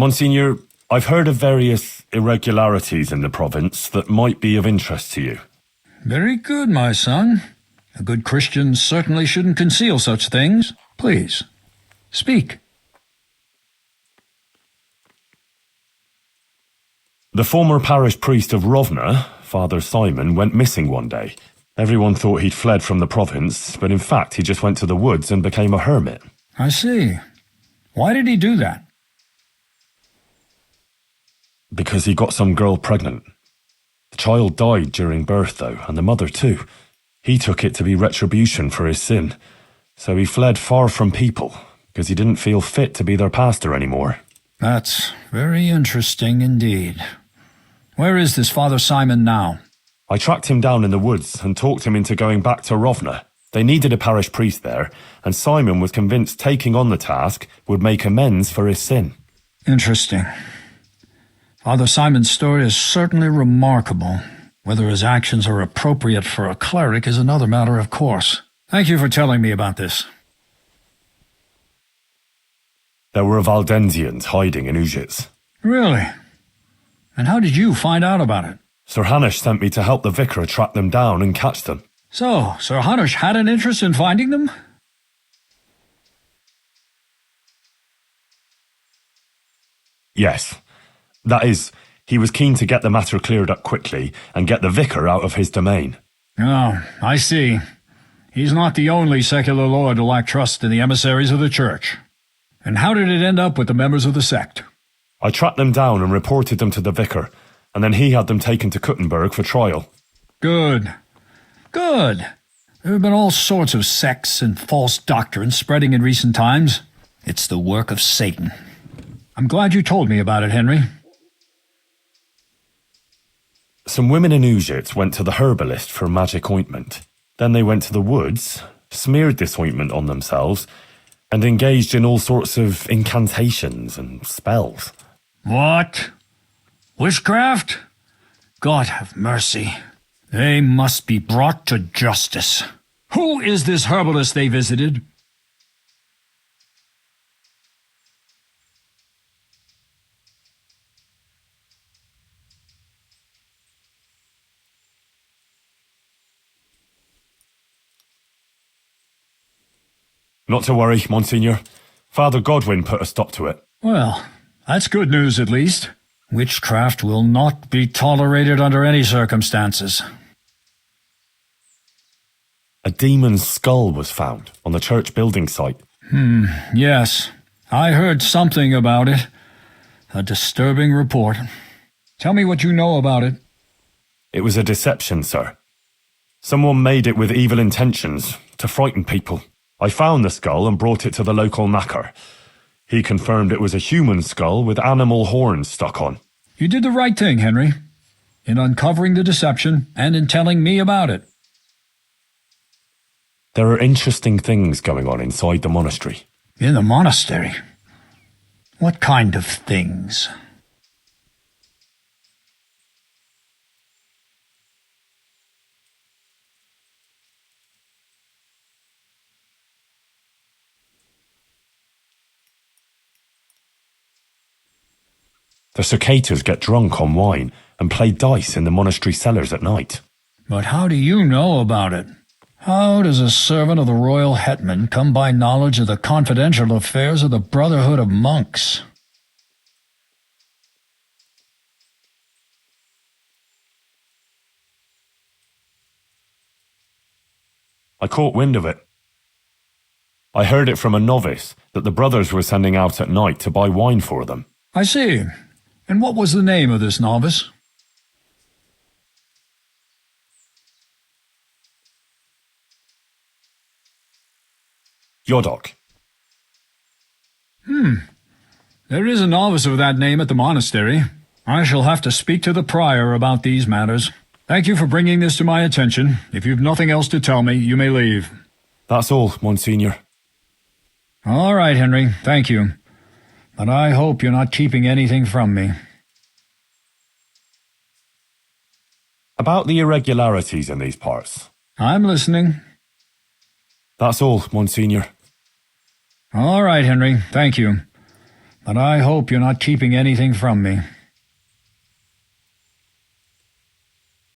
Monsignor, I've heard of various irregularities in the province that might be of interest to you. Very good, my son. A good Christian certainly shouldn't conceal such things. Please, speak. The former parish priest of Rovna, Father Simon, went missing one day. Everyone thought he'd fled from the province, but in fact he just went to the woods and became a hermit. I see. Why did he do that? Because he got some girl pregnant. The child died during birth, though, and the mother too. He took it to be retribution for his sin. So he fled far from people, because he didn't feel fit to be their pastor anymore. That's very interesting indeed. Where is this Father Simon now? I tracked him down in the woods and talked him into going back to Rovna. They needed a parish priest there, and Simon was convinced taking on the task would make amends for his sin. Interesting. Father Simon's story is certainly remarkable. Whether his actions are appropriate for a cleric is another matter, of course. Thank you for telling me about this. There were Valdensians hiding in Ujits. Really? And how did you find out about it? Sir Hanush sent me to help the vicar track them down and catch them. So, Sir Hanush had an interest in finding them? Yes. That is, he was keen to get the matter cleared up quickly and get the vicar out of his domain. Oh, I see. He's not the only secular lord to lack trust in the emissaries of the church. And how did it end up with the members of the sect? I tracked them down and reported them to the vicar, and then he had them taken to Kuttenberg for trial. Good. Good. There have been all sorts of sects and false doctrines spreading in recent times. It's the work of Satan. I'm glad you told me about it, Henry. Some women in Ujits went to the herbalist for magic ointment. Then they went to the woods, smeared this ointment on themselves, and engaged in all sorts of incantations and spells. What? Witchcraft? God have mercy. They must be brought to justice. Who is this herbalist they visited? Not to worry, Monsignor. Father Godwin put a stop to it. Well, that's good news at least. Witchcraft will not be tolerated under any circumstances. A demon's skull was found on the church building site. Yes. I heard something about it. A disturbing report. Tell me what you know about it. It was a deception, sir. Someone made it with evil intentions, to frighten people. I found the skull and brought it to the local knacker. He confirmed it was a human skull with animal horns stuck on. You did the right thing, Henry, in uncovering the deception and in telling me about it. There are interesting things going on inside the monastery. In the monastery? What kind of things? The cicadas get drunk on wine and play dice in the monastery cellars at night. But how do you know about it? How does a servant of the royal hetman come by knowledge of the confidential affairs of the Brotherhood of Monks? I caught wind of it. I heard it from a novice that the brothers were sending out at night to buy wine for them. I see. And what was the name of this novice? Yodok. There is a novice of that name at the monastery. I shall have to speak to the prior about these matters. Thank you for bringing this to my attention. If you've nothing else to tell me, you may leave. That's all, Monsignor. All right, Henry. Thank you. But I hope you're not keeping anything from me. About the irregularities in these parts. I'm listening. That's all, Monsignor. All right, Henry. Thank you. But And I hope you're not keeping anything from me.